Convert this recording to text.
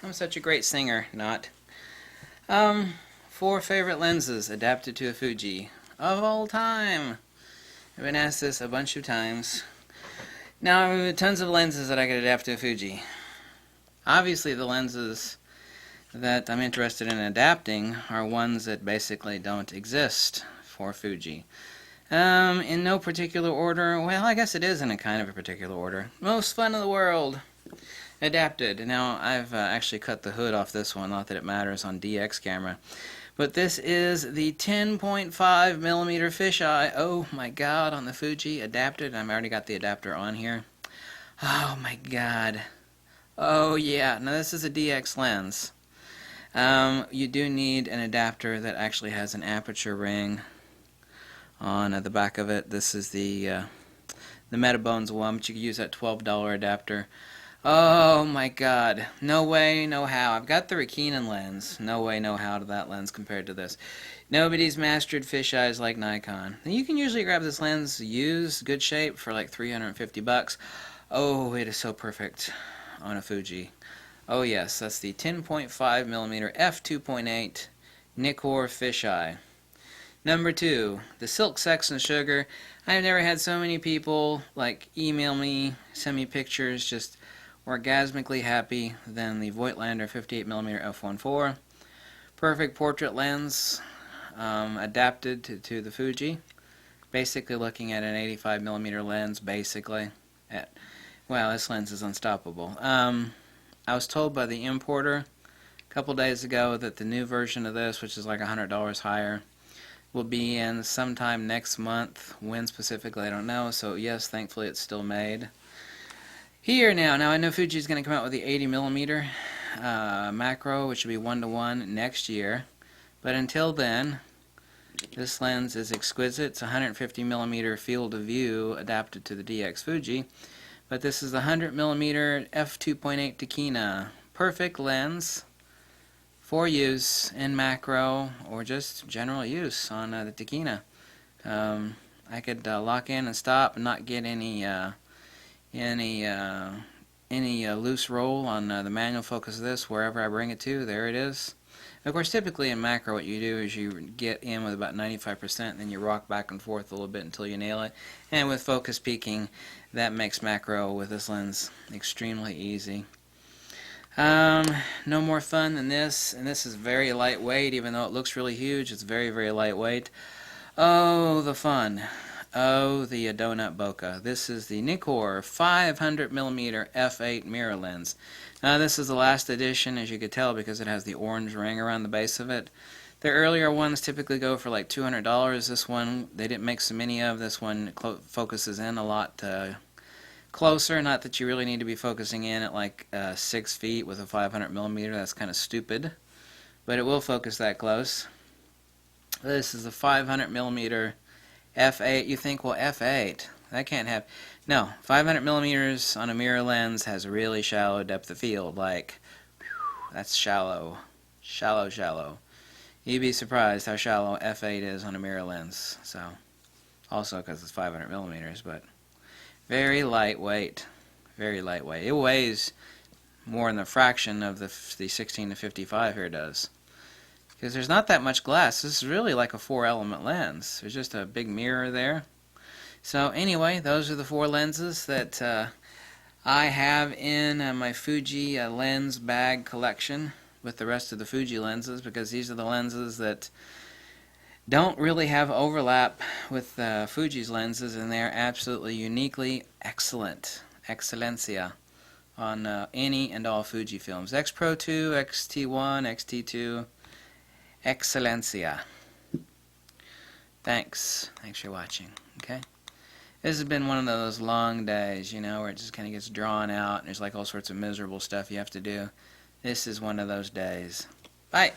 I'm such a great singer. Not. 4 favorite lenses adapted to a Fuji of all time. I've been asked this a bunch of times. Now, I have tons of lenses that I could adapt to a Fuji. Obviously, the lenses that I'm interested in adapting are ones that basically don't exist for Fuji. In no particular order. Well, I guess it is in a kind of a particular order. Most fun in the world. Adapted. Now, I've actually cut the hood off this one, not that it matters on DX camera. But this is the 10.5mm fisheye. Oh my god, on the Fuji. Adapted. I've already got the adapter on here. Oh my god. Oh yeah. Now, this is a DX lens. You do need an adapter that actually has an aperture ring on the back of it. This is the Metabones one, but you can use that $12 adapter. Oh my god. No way, no how. I've got the Rakinen lens. No way, no how to that lens compared to this. Nobody's mastered fisheyes like Nikon. And you can usually grab this lens used, good shape, for like $350. Oh, it is so perfect on a Fuji. Oh yes, that's the 10.5mm f2.8 NIKKOR fisheye. Number 2, the Silk Sex and Sugar. I've never had so many people like email me, send me pictures, just orgasmically happy than the Voigtlander 58mm f1.4. Perfect portrait lens, adapted to the Fuji. Basically looking at an 85mm lens, basically. Well, this lens is unstoppable. I was told by the importer a couple days ago that the new version of this, which is like $100 higher, will be in sometime next month. When specifically, I don't know. So yes, thankfully it's still made. Here now I know Fuji's going to come out with the 80mm macro, which will be 1:1 next year. But until then, this lens is exquisite. It's 150mm field of view adapted to the DX Fuji. But this is the 100mm f2.8 Takina. Perfect lens for use in macro or just general use on the Takina. I could lock in and stop and not get any loose roll on the manual focus of this. Wherever I bring it to, there it is. Of course, typically in macro, what you do is you get in with about 95%, and then you rock back and forth a little bit until you nail it. And with focus peaking, that makes macro with this lens extremely easy. No more fun than this, and this is very lightweight. Even though it looks really huge, it's very, very lightweight. Oh, the fun. Oh, the donut bokeh. This is the NIKKOR 500mm f8 mirror lens. Now, this is the last edition, as you could tell, because it has the orange ring around the base of it. The earlier ones typically go for like $200. This one, they didn't make so many of. This one focuses in a lot closer. Not that you really need to be focusing in at like 6 feet with a 500mm. That's kind of stupid. But it will focus that close. This is the 500mm f8. You think, well, f8, that can't have. No, 500mm on a mirror lens has a really shallow depth of field. Like, whew, that's shallow. Shallow, shallow. You'd be surprised how shallow f8 is on a mirror lens. So, also because it's 500mm, but very lightweight. Very lightweight. It weighs more than a fraction of the 16 to 55 here does. Because there's not that much glass. This is really like a 4-element lens. There's just a big mirror there. So anyway, those are the 4 lenses that I have in my Fuji lens bag collection with the rest of the Fuji lenses, because these are the lenses that don't really have overlap with Fuji's lenses, and they're absolutely uniquely excellent. Excellencia on any and all Fujifilms. X-Pro2, X-T1, X-T2. Excellencia. Thanks for watching. Okay, this has been one of those long days, you know, where it just kind of gets drawn out and there's like all sorts of miserable stuff you have to do. This is one of those days. Bye.